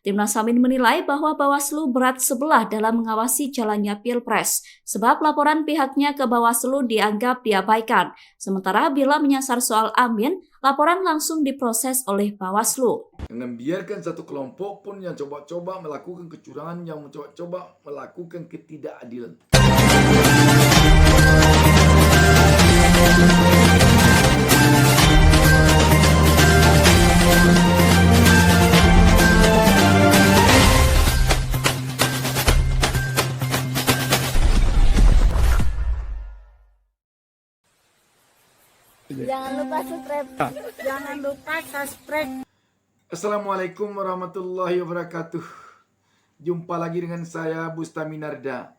Timnas Amin menilai bahwa Bawaslu berat sebelah dalam mengawasi jalannya Pilpres, sebab laporan pihaknya ke Bawaslu dianggap diabaikan. Sementara bila menyasar soal Amin, laporan langsung diproses oleh Bawaslu. Dengan biarkan satu kelompok pun yang coba-coba melakukan kecurangan, yang mencoba-coba melakukan ketidakadilan. Jangan lupa subscribe. Jangan lupa subscribe. Assalamualaikum warahmatullahi wabarakatuh. Jumpa lagi dengan saya Bustami Narda.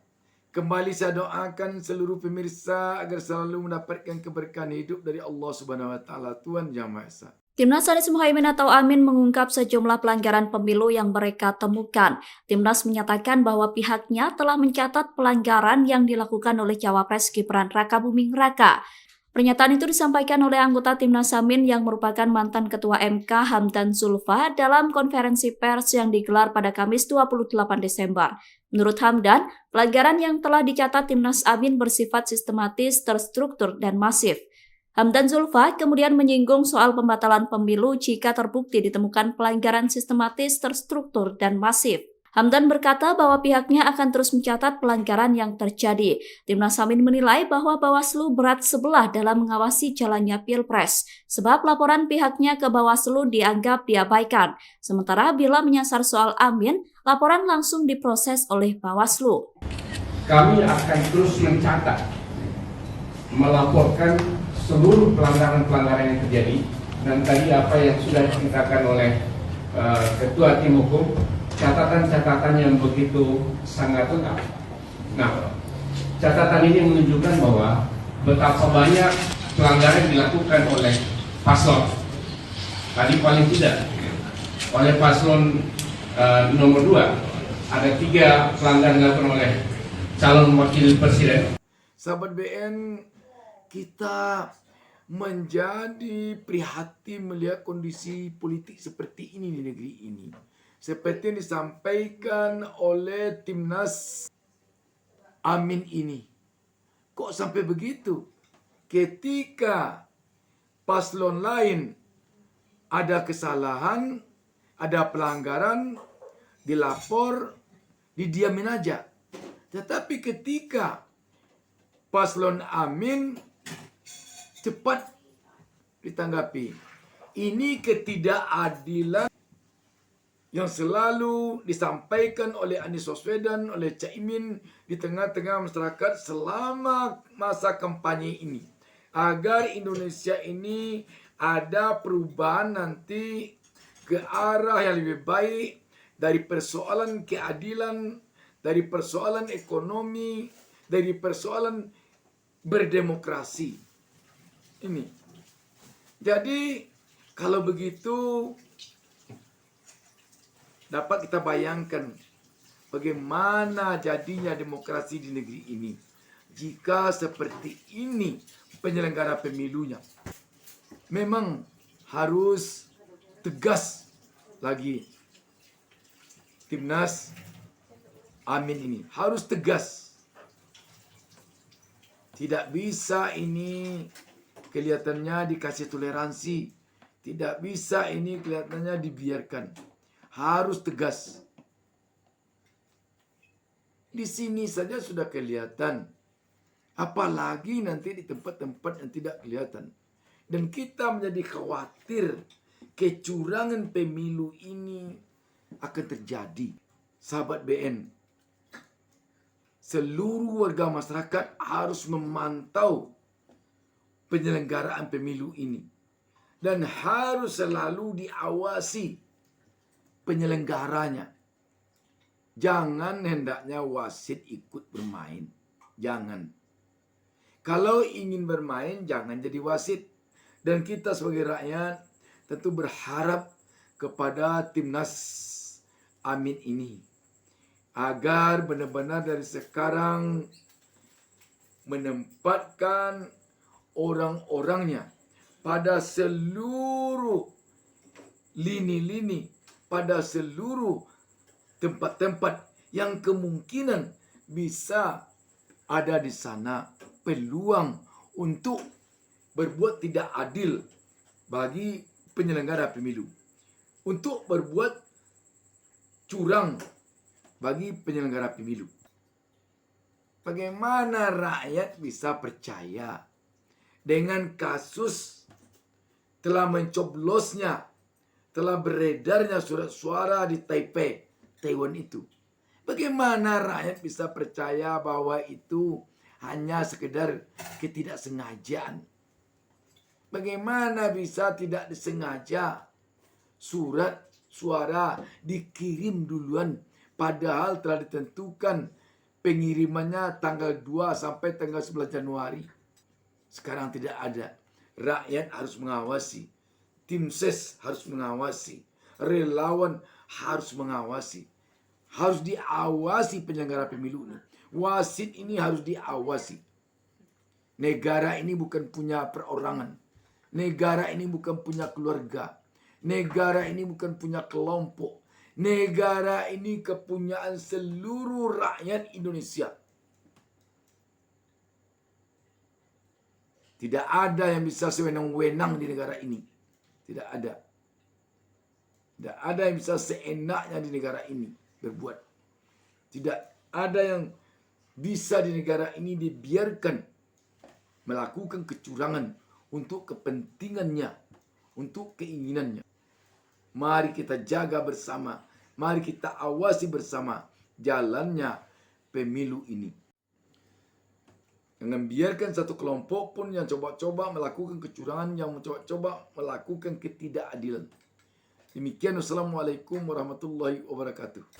Kembali saya doakan seluruh pemirsa agar selalu mendapatkan keberkahan hidup dari Allah Subhanahu wa taala, Tuhan Yang Maha Esa. Timnas Anies Muhaimin atau Amin mengungkap sejumlah pelanggaran pemilu yang mereka temukan. Timnas menyatakan bahwa pihaknya telah mencatat pelanggaran yang dilakukan oleh Cawapres Gibran Rakabuming Raka. Pernyataan itu disampaikan oleh anggota Timnas Amin yang merupakan mantan Ketua MK Hamdan Zulfa dalam konferensi pers yang digelar pada Kamis 28 Desember. Menurut Hamdan, pelanggaran yang telah dicatat Timnas Amin bersifat sistematis, terstruktur, dan masif. Hamdan Zulfa kemudian menyinggung soal pembatalan pemilu jika terbukti ditemukan pelanggaran sistematis, terstruktur, dan masif. Hamdan berkata bahwa pihaknya akan terus mencatat pelanggaran yang terjadi. Timnas Amin menilai bahwa Bawaslu berat sebelah dalam mengawasi jalannya Pilpres, sebab laporan pihaknya ke Bawaslu dianggap diabaikan. Sementara bila menyasar soal Amin, laporan langsung diproses oleh Bawaslu. Kami akan terus mencatat, melaporkan seluruh pelanggaran-pelanggaran yang terjadi, dan tadi apa yang sudah diceritakan oleh Ketua Tim Hukum, catatan-catatan yang begitu sangat lengkap. Nah, catatan ini menunjukkan bahwa betapa banyak pelanggaran dilakukan oleh paslon. Tadi paling tidak oleh paslon nomor 2 ada 3 pelanggaran dilakukan oleh calon wakil presiden. Sahabat BN, kita menjadi prihatin melihat kondisi politik seperti ini di negeri ini. Seperti yang disampaikan oleh Timnas Amin ini. Kok sampai begitu? Ketika paslon lain ada kesalahan, ada pelanggaran, dilapor, didiamin aja. Tetapi ketika paslon Amin cepat ditanggapi. Ini ketidakadilan yang selalu disampaikan oleh Anies Baswedan, oleh Caimin di tengah-tengah masyarakat selama masa kampanye ini. Agar Indonesia ini ada perubahan nanti ke arah yang lebih baik dari persoalan keadilan, dari persoalan ekonomi, dari persoalan berdemokrasi. Ini. Jadi kalau begitu dapat kita bayangkan bagaimana jadinya demokrasi di negeri ini jika seperti ini penyelenggara pemilunya. Memang harus tegas lagi Timnas Amin ini. Harus tegas. Tidak bisa ini kelihatannya dikasih toleransi. Tidak bisa ini kelihatannya dibiarkan. Harus tegas. Di sini saja sudah kelihatan. Apalagi nanti di tempat-tempat yang tidak kelihatan. Dan kita menjadi khawatir kecurangan pemilu ini akan terjadi. Sahabat BN, seluruh warga masyarakat harus memantau penyelenggaraan pemilu ini. Dan harus selalu diawasi penyelenggaranya. Jangan hendaknya wasit ikut bermain. Jangan. Kalau ingin bermain, jangan jadi wasit. Dan kita sebagai rakyat tentu berharap kepada Timnas Amin ini. Agar benar-benar dari sekarang menempatkan orang-orangnya pada seluruh lini-lini, pada seluruh tempat-tempat yang kemungkinan bisa ada di sana peluang untuk berbuat tidak adil bagi penyelenggara pemilu, untuk berbuat curang bagi penyelenggara pemilu. Bagaimana rakyat bisa percaya dengan kasus telah mencoblosnya, telah beredarnya surat suara di Taipei, Taiwan itu? Bagaimana rakyat bisa percaya bahwa itu hanya sekedar ketidaksengajaan? Bagaimana bisa tidak disengaja surat suara dikirim duluan padahal telah ditentukan pengirimannya tanggal 2 sampai tanggal 11 Januari. Sekarang tidak ada. Rakyat harus mengawasi. Tim ses harus mengawasi. Relawan harus mengawasi. Harus diawasi penyelenggara pemilu ini. Wasit ini harus diawasi. Negara ini bukan punya perorangan. Negara ini bukan punya keluarga. Negara ini bukan punya kelompok. Negara ini kepunyaan seluruh rakyat Indonesia. Tidak ada yang bisa sewenang-wenang di negara ini. Tidak ada. Tidak ada yang bisa seenaknya di negara ini berbuat. Tidak ada yang bisa di negara ini dibiarkan melakukan kecurangan untuk kepentingannya, untuk keinginannya. Mari kita jaga bersama, mari kita awasi bersama jalannya pemilu ini. Jangan biarkan satu kelompok pun yang coba-coba melakukan kecurangan, yang mencoba-coba melakukan ketidakadilan. Demikian, wassalamualaikum warahmatullahi wabarakatuh.